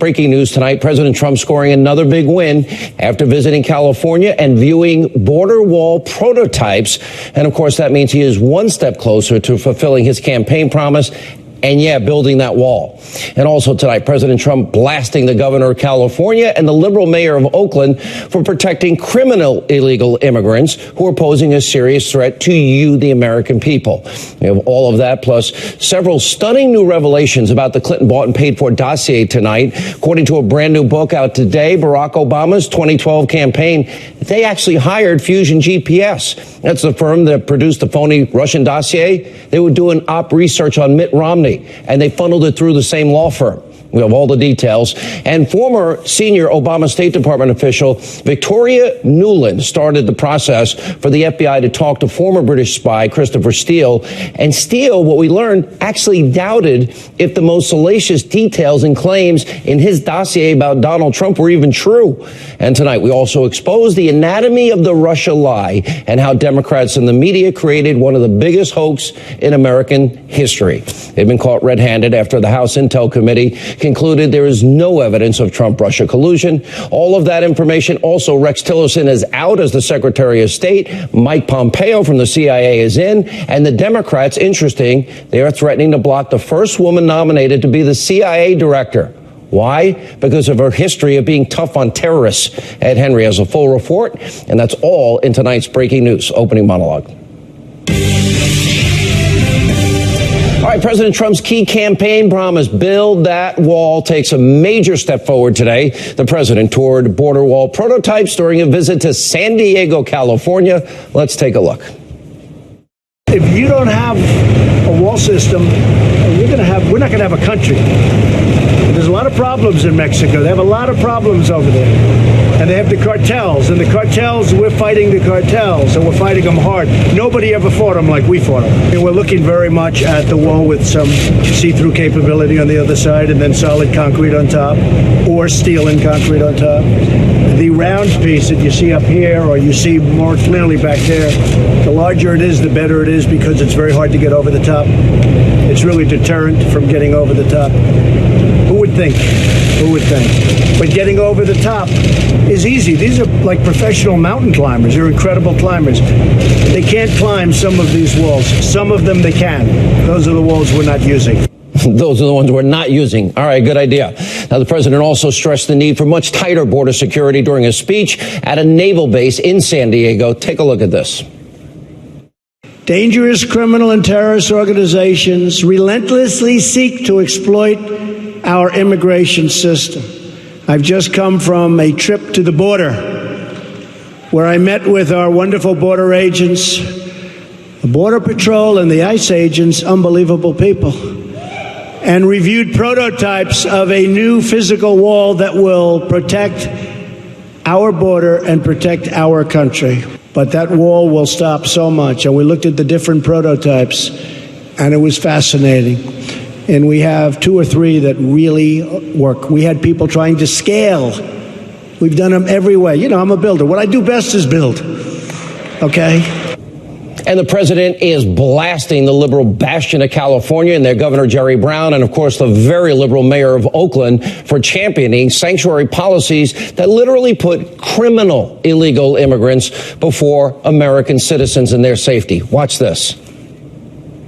Breaking news tonight, President Trump scoring another big win after visiting California and viewing border wall prototypes. And of course, that means he is one step closer to fulfilling his campaign promise and building that wall. And also tonight, President Trump blasting the governor of California and the liberal mayor of Oakland for protecting criminal illegal immigrants who are posing a serious threat to you, the American people. We have all of that, plus several stunning new revelations about the Clinton bought and paid for dossier tonight. According to a brand new book out today, Barack Obama's 2012 campaign, they actually hired Fusion GPS. That's the firm that produced the phony Russian dossier. They were doing op research on Mitt Romney, and they funneled it through the same law firm. We have all the details. And former senior Obama State Department official Victoria Nuland started the process for the FBI to talk to former British spy Christopher Steele. And Steele, what we learned, actually doubted if the most salacious details and claims in his dossier about Donald Trump were even true. And tonight, we also exposed the anatomy of the Russia lie and how Democrats and the media created one of the biggest hoax in American history. They've been caught red-handed after the House Intel Committee concluded there is no evidence of Trump-Russia collusion. All of that information. Also, Rex Tillerson is out as the Secretary of State. Mike Pompeo from the CIA is in. And the Democrats, interesting, they are threatening to block the first woman nominated to be the CIA director. Why? Because of her history of being tough on terrorists. Ed Henry has a full report, and that's all in tonight's breaking news opening monologue. All right, President Trump's key campaign promise, build that wall, takes a major step forward today. The president toured border wall prototypes during a visit to San Diego, California. Let's take a look. If you don't have a wall system, we're not going to have a country. There's a lot of problems in Mexico. They have a lot of problems over there. And they have the cartels. And the cartels, we're fighting the cartels. And we're fighting them hard. Nobody ever fought them like we fought them. And we're looking very much at the wall with some see-through capability on the other side and then solid concrete on top or steel and concrete on top. The round piece that you see up here or you see more clearly back there, the larger it is, the better it is because it's very hard to get over the top. It's really deterrent from getting over the top. Who would think? Who would think? But getting over the top is easy. These are like professional mountain climbers. They're incredible climbers. They can't climb some of these walls. Some of them they can. Those are the walls we're not using. Those are the ones we're not using. All right, good idea. Now, the president also stressed the need for much tighter border security during a speech at a naval base in San Diego. Take a look at this. Dangerous criminal and terrorist organizations relentlessly seek to exploit our immigration system. I've just come from a trip to the border where I met with our wonderful border agents, the Border Patrol and the ICE agents, unbelievable people, and reviewed prototypes of a new physical wall that will protect our border and protect our country. But that wall will stop so much. And we looked at the different prototypes, and it was fascinating. And we have 2 or 3 that really work. We had people trying to scale. We've done them every way. You know, I'm a builder. What I do best is build. Okay? And the president is blasting the liberal bastion of California and their Governor Jerry Brown and, of course, the very liberal mayor of Oakland for championing sanctuary policies that literally put criminal illegal immigrants before American citizens and their safety. Watch this.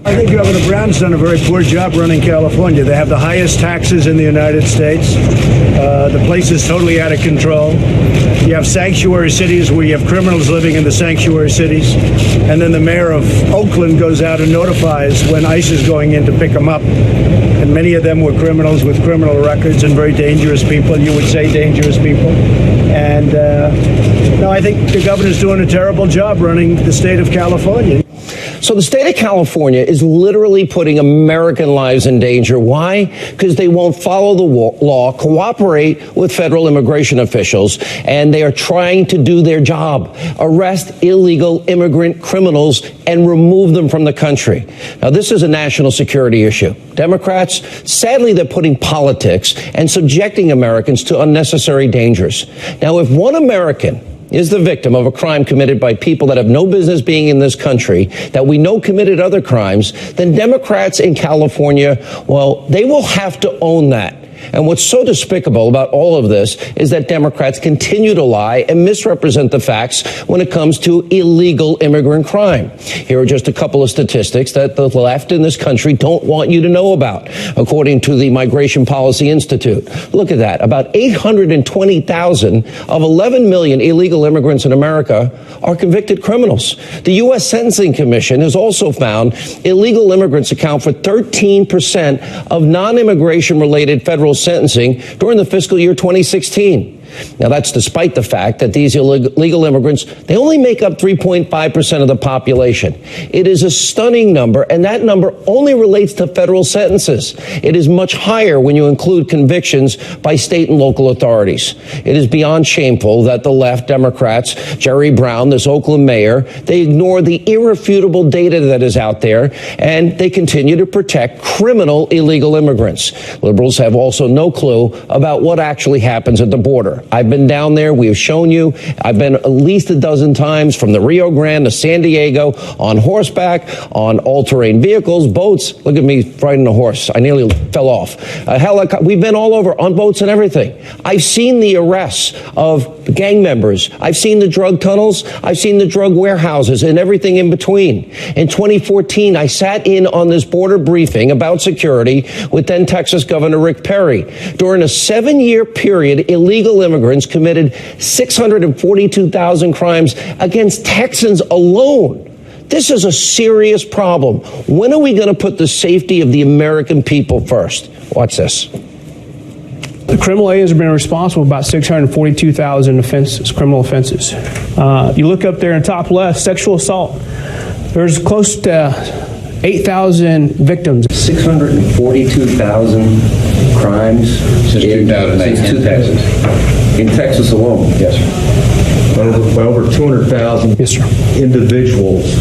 I think Governor Brown's done a very poor job running California. They have the highest taxes in the United States. The place is totally out of control. You have sanctuary cities where you have criminals living in the sanctuary cities. And then the mayor of Oakland goes out and notifies when ICE is going in to pick them up. And many of them were criminals with criminal records and very dangerous people. You would say dangerous people. And no, I think the governor's doing a terrible job running the state of California. So the state of California is literally putting American lives in danger. Why? Because they won't follow the law, cooperate with federal immigration officials, and they are trying to do their job, arrest illegal immigrant criminals and remove them from the country. Now, this is a national security issue. Democrats, sadly, they're putting politics and subjecting Americans to unnecessary dangers. Now, if one American is the victim of a crime committed by people that have no business being in this country, that we know committed other crimes, then Democrats in California, well, they will have to own that. And what's so despicable about all of this is that Democrats continue to lie and misrepresent the facts when it comes to illegal immigrant crime. Here are just a couple of statistics that the left in this country don't want you to know about, according to the Migration Policy Institute. Look at that. About 820,000 of 11 million illegal immigrants in America are convicted criminals. The U.S. Sentencing Commission has also found illegal immigrants account for 13% of non-immigration related federal sentencing during the fiscal year 2016. Now, that's despite the fact that these illegal immigrants, they only make up 3.5% of the population. It is a stunning number, and that number only relates to federal sentences. It is much higher when you include convictions by state and local authorities. It is beyond shameful that the left, Democrats, Jerry Brown, this Oakland mayor, they ignore the irrefutable data that is out there, and they continue to protect criminal illegal immigrants. Liberals have also no clue about what actually happens at the border. I've been down there. We have shown you. I've been at least a dozen times from the Rio Grande to San Diego on horseback, on all-terrain vehicles, boats. Look at me riding a horse. I nearly fell off. We've been all over on boats and everything. I've seen the arrests of gang members. I've seen the drug tunnels. I've seen the drug warehouses and everything in between. In 2014, I sat in on this border briefing about security with then Texas Governor Rick Perry. During a 7-year period, illegal immigrants committed 642,000 crimes against Texans alone. This is a serious problem. When are we going to put the safety of the American people first? Watch this. The criminal aliens have been responsible for about 642,000 criminal offenses. You look up there in the top left, sexual assault. There's close to 8,000 victims. 642,000 crimes since 2010. In Texas alone. Yes, sir. By over 200,000 Yes, sir. individuals,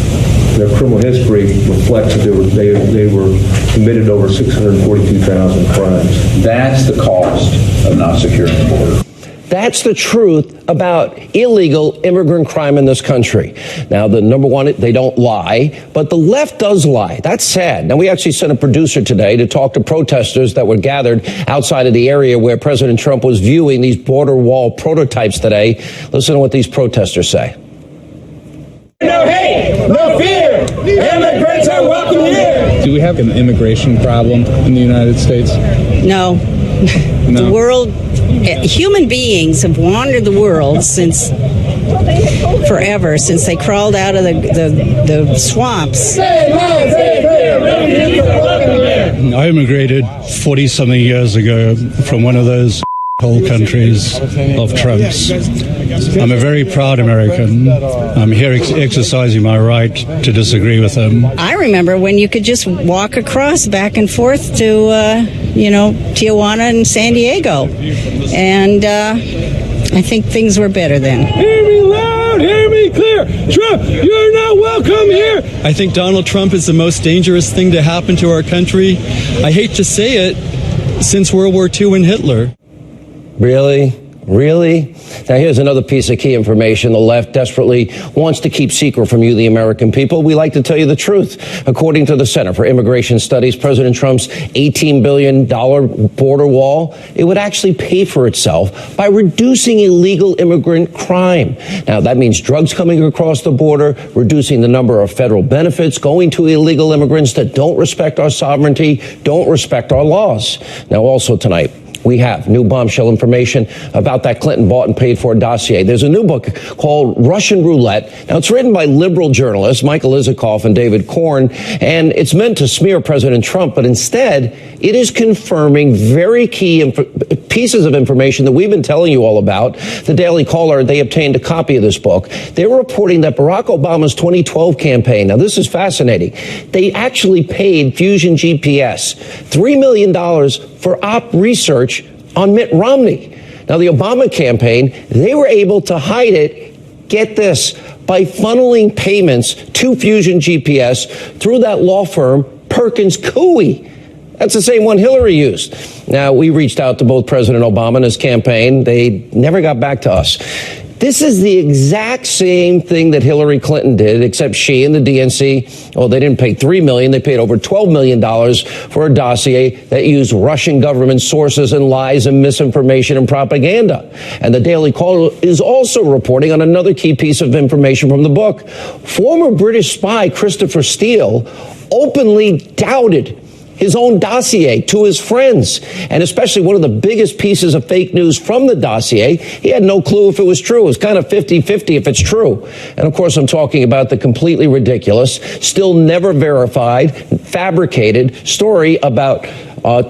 their criminal history reflects that they were committed over 642,000 crimes. That's the cost of not securing the border. That's the truth about illegal immigrant crime in this country. Now, the number one, they don't lie, but the left does lie. That's sad. Now, we actually sent a producer today to talk to protesters that were gathered outside of the area where President Trump was viewing these border wall prototypes today. Listen to what these protesters say. No hate, no fear. Immigrants are welcome here. Do we have an immigration problem in the United States? No. The world, human beings have wandered the world since forever, since they crawled out of the swamps. I immigrated 40-something years ago from one of those whole countries of Trump's. I'm a very proud American. I'm here exercising my right to disagree with him. I remember when you could just walk across back and forth to, Tijuana and San Diego. And I think things were better then. Hear me loud, hear me clear. Trump, you're not welcome here. I think Donald Trump is the most dangerous thing to happen to our country. I hate to say it, since World War II and Hitler. Really? Really? Now, here's another piece of key information the left desperately wants to keep secret from you, the American people. We like to tell you the truth. According to the Center for Immigration Studies, President Trump's $18 billion border wall, it would actually pay for itself by reducing illegal immigrant crime. Now, that means drugs coming across the border, reducing the number of federal benefits going to illegal immigrants that don't respect our sovereignty, don't respect our laws. Now, also tonight, we have new bombshell information about that Clinton bought and paid for dossier. There's a new book called Russian Roulette. Now, it's written by liberal journalists Michael Isikoff and David Korn, and it's meant to smear President Trump, but instead, it is confirming very key pieces of information that we've been telling you all about. The Daily Caller, they obtained a copy of this book. They were reporting that Barack Obama's 2012 campaign, now this is fascinating, they actually paid Fusion GPS $3 million for op research on Mitt Romney. Now, the Obama campaign, they were able to hide it, get this, by funneling payments to Fusion GPS through that law firm, Perkins Coie. That's the same one Hillary used. Now, we reached out to both President Obama and his campaign. They never got back to us. This is the exact same thing that Hillary Clinton did, except she and the DNC, well, they didn't pay $3 million. They paid over $12 million for a dossier that used Russian government sources and lies and misinformation and propaganda. And the Daily Caller is also reporting on another key piece of information from the book. Former British spy Christopher Steele openly doubted his own dossier to his friends, and especially one of the biggest pieces of fake news from the dossier. He had no clue if it was true. It was kind of 50-50 if it's true. And of course, I'm talking about the completely ridiculous, still never verified, fabricated story about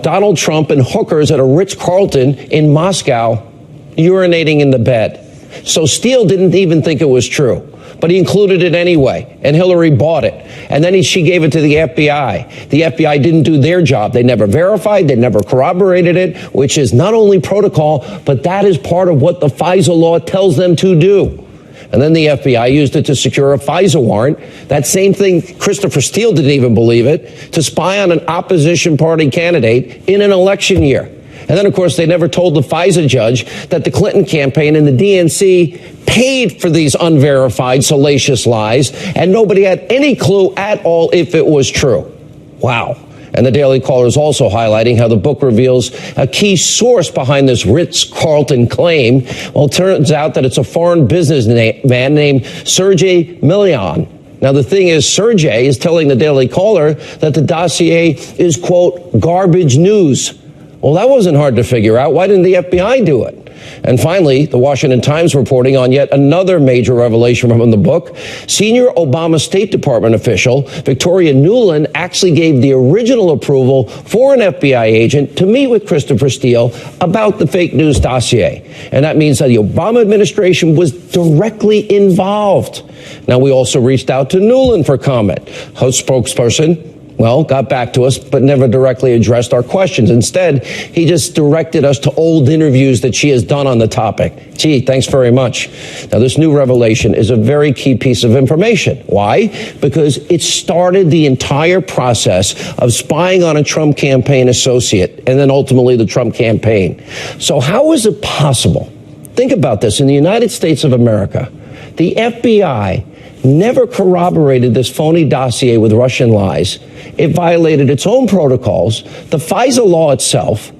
Donald Trump and hookers at a Ritz-Carlton in Moscow urinating in the bed. So Steele didn't even think it was true, but he included it anyway, and Hillary bought it. And then she gave it to the FBI. The FBI didn't do their job. They never verified, they never corroborated it, which is not only protocol, but that is part of what the FISA law tells them to do. And then the FBI used it to secure a FISA warrant. That same thing, Christopher Steele didn't even believe it, to spy on an opposition party candidate in an election year. And then, of course, they never told the FISA judge that the Clinton campaign and the DNC paid for these unverified, salacious lies, and nobody had any clue at all if it was true. Wow. And the Daily Caller is also highlighting how the book reveals a key source behind this Ritz-Carlton claim. Well, it turns out that it's a foreign businessman named Sergey Milyan. Now, the thing is, Sergey is telling the Daily Caller that the dossier is, quote, garbage news. Well, that wasn't hard to figure out. Why didn't the FBI do it? And finally, the Washington Times reporting on yet another major revelation from the book. Senior Obama State Department official Victoria Nuland actually gave the original approval for an FBI agent to meet with Christopher Steele about the fake news dossier. And that means that the Obama administration was directly involved. Now, we also reached out to Nuland for comment. Her spokesperson, well, got back to us, but never directly addressed our questions. Instead, he just directed us to old interviews that she has done on the topic. Gee, thanks very much. Now, this new revelation is a very key piece of information. Why? Because it started the entire process of spying on a Trump campaign associate and then ultimately the Trump campaign. So how is it possible? Think about this. In the United States of America, the FBI never corroborated this phony dossier with Russian lies. It violated its own protocols, the FISA law itself.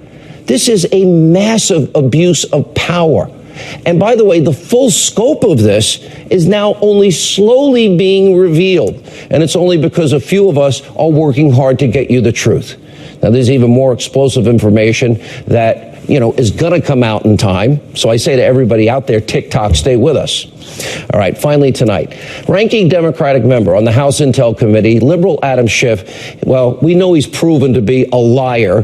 This is a massive abuse of power. And by the way, the full scope of this is now only slowly being revealed. And it's only because a few of us are working hard to get you the truth. Now, there's even more explosive information that, is going to come out in time. So I say to everybody out there, TikTok, stay with us. All right, finally tonight, ranking Democratic member on the House Intel Committee, liberal Adam Schiff. Well, we know he's proven to be a liar.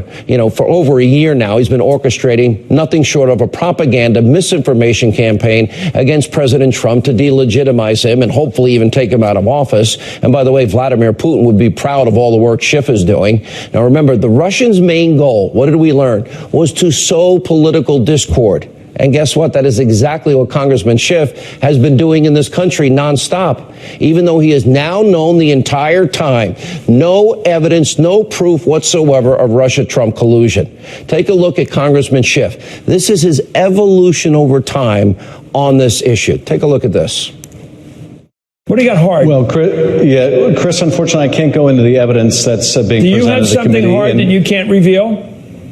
For over a year now, he's been orchestrating nothing short of a propaganda misinformation campaign against President Trump to delegitimize him and hopefully even take him out of office. And by the way, Vladimir Putin would be proud of all the work Schiff is doing. Now, remember, the Russians' main goal, what did we learn, was to sow political discord. And guess what? That is exactly what Congressman Schiff has been doing in this country nonstop, even though he has now known the entire time no evidence, no proof whatsoever of Russia-Trump collusion. Take a look at Congressman Schiff. This is his evolution over time on this issue. Take a look at this. What do you got hard? Well, Chris, unfortunately, I can't go into the evidence that's being presented to the committee. Do you have something hard that you can't reveal?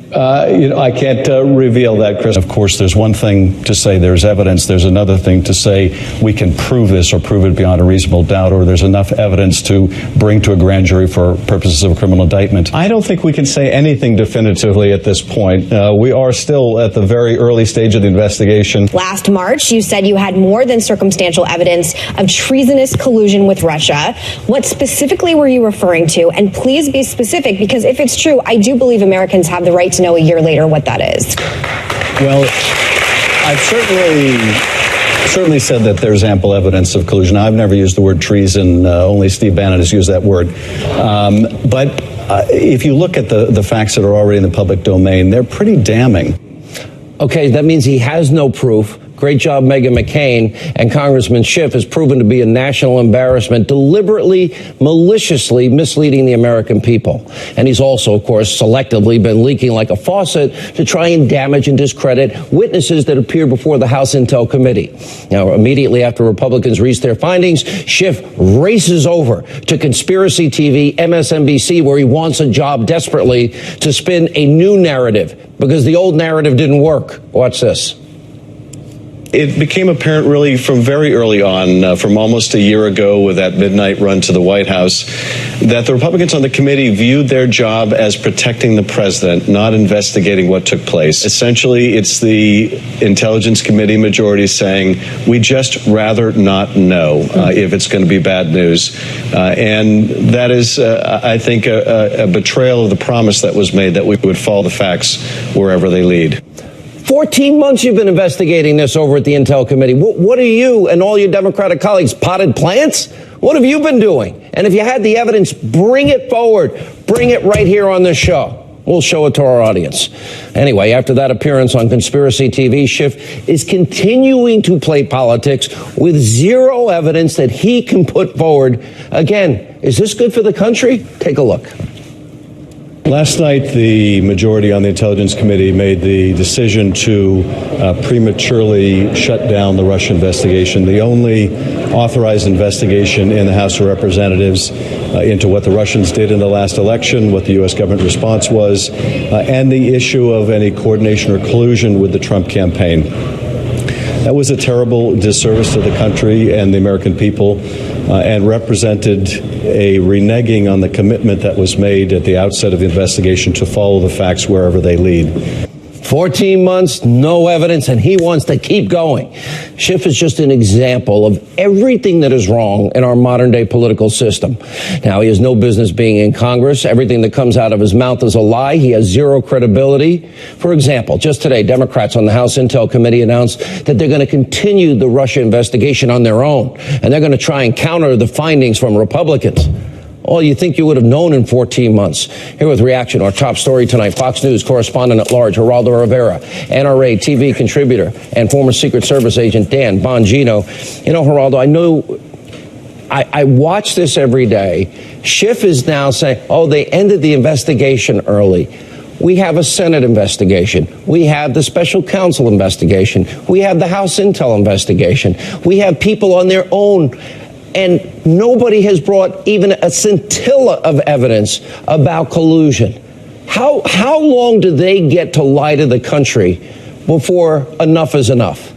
I can't reveal that, Chris. Of course, there's one thing to say there's evidence. There's another thing to say we can prove this or prove it beyond a reasonable doubt, or there's enough evidence to bring to a grand jury for purposes of a criminal indictment. I don't think we can say anything definitively at this point. We are still at the very early stage of the investigation. Last March, you said you had more than circumstantial evidence of treasonous collusion with Russia. What specifically were you referring to? And please be specific, because if it's true, I do believe Americans have the right to know a year later what that is. Well, I've certainly said that there's ample evidence of collusion. I've never used the word treason. Only Steve Bannon has used that word. But if you look at the facts that are already in the public domain, they're pretty damning. Okay, that means he has no proof, Great job, Meghan McCain. And Congressman Schiff has proven to be a national embarrassment, deliberately, maliciously misleading the American people. And he's also, of course, selectively been leaking like a faucet to try and damage and discredit witnesses that appeared before the House Intel Committee. Now, immediately after Republicans reached their findings, Schiff races over to Conspiracy TV, MSNBC, where he wants a job desperately to spin a new narrative because the old narrative didn't work. Watch this. It became apparent really from very early on, from almost a year ago with that midnight run to the White House, that the Republicans on the committee viewed their job as protecting the president, not investigating what took place. Essentially, it's the Intelligence Committee majority saying, we just rather not know if it's going to be bad news. And that is, I think, a betrayal of the promise that was made that we would follow the facts wherever they lead. 14 months you've been investigating this over at the Intel Committee. What are you and all your Democratic colleagues, potted plants? What have you been doing? And if you had the evidence, bring it forward. Bring it right here on this show. We'll show it to our audience. Anyway, after that appearance on Conspiracy TV, Schiff is continuing to play politics with zero evidence that he can put forward. Again, is this good for the country? Take a look. Last night, the majority on the Intelligence Committee made the decision to prematurely shut down the Russia investigation, the only authorized investigation in the House of Representatives into what the Russians did in the last election, what the U.S. government response was, and the issue of any coordination or collusion with the Trump campaign. That was a terrible disservice to the country and the American people, and represented a reneging on the commitment that was made at the outset of the investigation to follow the facts wherever they lead. 14 months, no evidence, and he wants to keep going. Schiff is just an example of everything that is wrong in our modern-day political system. Now, he has no business being in Congress. Everything that comes out of his mouth is a lie. He has zero credibility. For example, just today, Democrats on the House Intel Committee announced that they're going to continue the Russia investigation on their own, and they're going to try and counter the findings from Republicans. All you think you would have known in 14 months. Here with reaction, our top story tonight, Fox News correspondent at large, Geraldo Rivera, NRA TV contributor, and former Secret Service agent Dan Bongino. You know, Geraldo, I know I watch this every day. Schiff is now saying, oh, they ended the investigation early. We have a Senate investigation. We have the special counsel investigation. We have the House Intel investigation. We have people on their own. And nobody has brought even a scintilla of evidence about collusion. How long do they get to lie to the country before enough is enough?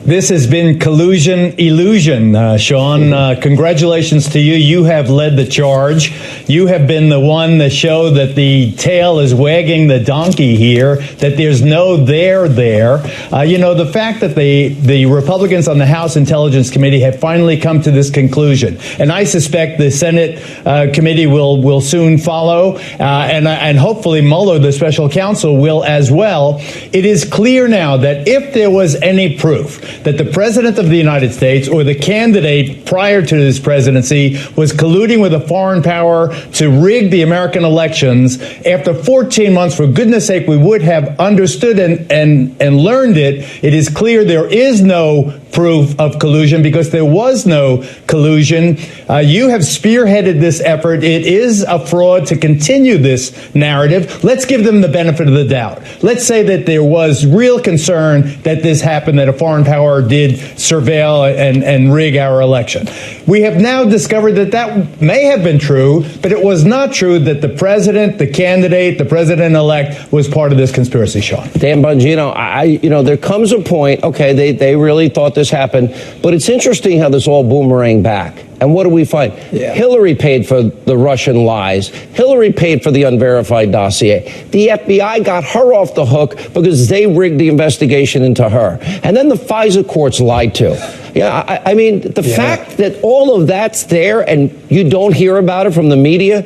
This has been collusion illusion, Sean. Congratulations to you. You have led the charge. You have been the one to show that the tail is wagging the donkey here, that there's no there. You know, the fact that the Republicans on the House Intelligence Committee have finally come to this conclusion, and I suspect the Senate committee will soon follow, and hopefully Mueller, the special counsel, will as well. It is clear now that if there was any proof that the President of the United States or the candidate prior to his presidency was colluding with a foreign power to rig the American elections, after 14 months, for goodness sake, we would have understood and learned it. It is clear there is no proof of collusion because there was no collusion. You have spearheaded this effort. It is a fraud to continue this narrative. Let's give them the benefit of the doubt. Let's say that there was real concern that this happened, that a foreign power did surveil and rig our election. We have now discovered that that may have been true, but it was not true that the president, the candidate, the president-elect was part of this conspiracy, Sean. Dan Bongino, there comes a point, okay, they really thought this happened, but it's interesting how this all boomerang back. And what do we find? Yeah. Hillary paid for the Russian lies. Hillary paid for the unverified dossier. The FBI got her off the hook because they rigged the investigation into her. And then the FISA courts lied too. Yeah, I mean, the fact that all of that's there and you don't hear about it from the media,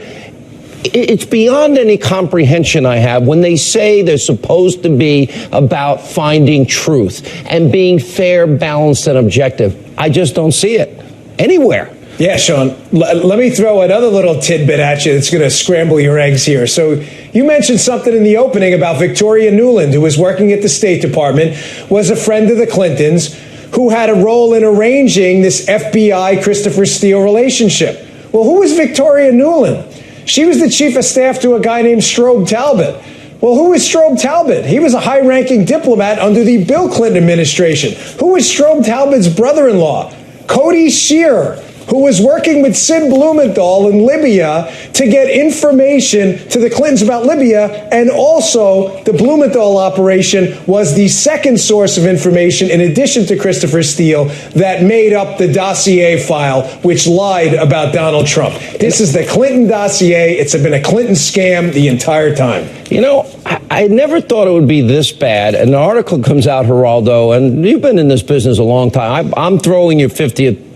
it's beyond any comprehension I have when they say they're supposed to be about finding truth and being fair, balanced, and objective. I just don't see it anywhere. Yeah, Sean, let me throw another little tidbit at you that's going to scramble your eggs here. So You mentioned something in the opening about Victoria Nuland, who was working at the State Department, was a friend of the Clintons, who had a role in arranging this FBI Christopher Steele relationship. Well, who was Victoria Nuland? She was the chief of staff to a guy named Strobe Talbot. Well, who was Strobe Talbot? He was a high-ranking diplomat under the Bill Clinton administration. Who was Strobe Talbot's brother-in-law? Cody Shearer, who was working with Sid Blumenthal in Libya to get information to the Clintons about Libya, and also the Blumenthal operation was the second source of information, in addition to Christopher Steele, that made up the dossier file, which lied about Donald Trump. This is the Clinton dossier. It's been a Clinton scam the entire time. You know, I never thought it would be this bad. An article comes out, Geraldo, and you've been in this business a long time. I'm throwing your 50th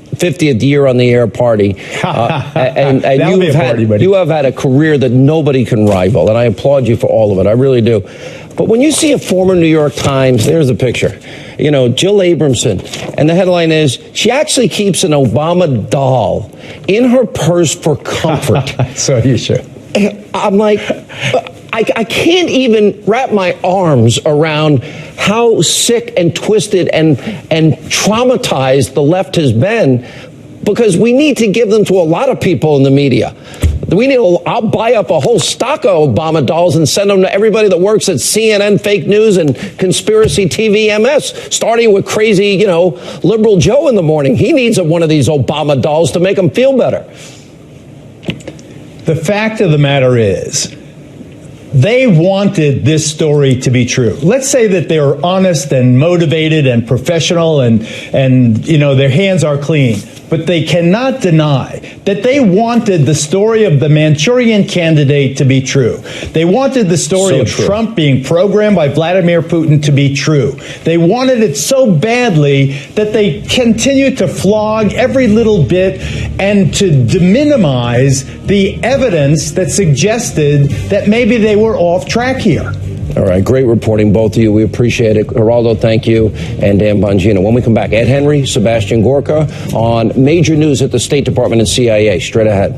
year on the air party, and you have had a career that nobody can rival, and I applaud you for all of it. I really do. But when you see a former New York Times, there's a picture, you know, Jill Abramson, and the headline is, she actually keeps an Obama doll in her purse for comfort. So you should. I'm like, I can't even wrap my arms around how sick and twisted and traumatized the left has been, because we need to give them to a lot of people in the media. I'll buy up a whole stock of Obama dolls and send them to everybody that works at CNN, fake news, and conspiracy TV MS, starting with crazy, you know, liberal Joe in the morning. He needs one of these Obama dolls to make him feel better. The fact of the matter is, they wanted this story to be true. Let's say that they were honest and motivated and professional and you know, their hands are clean. But they cannot deny that they wanted the story of the Manchurian Candidate to be true. They wanted the story of Trump being programmed by Vladimir Putin to be true. They wanted it so badly that they continued to flog every little bit and to minimize the evidence that suggested that maybe they were off track here. All right, great reporting, both of you. We appreciate it. Geraldo, thank you, and Dan Bongino. When we come back, Ed Henry, Sebastian Gorka on major news at the State Department and CIA. Straight ahead.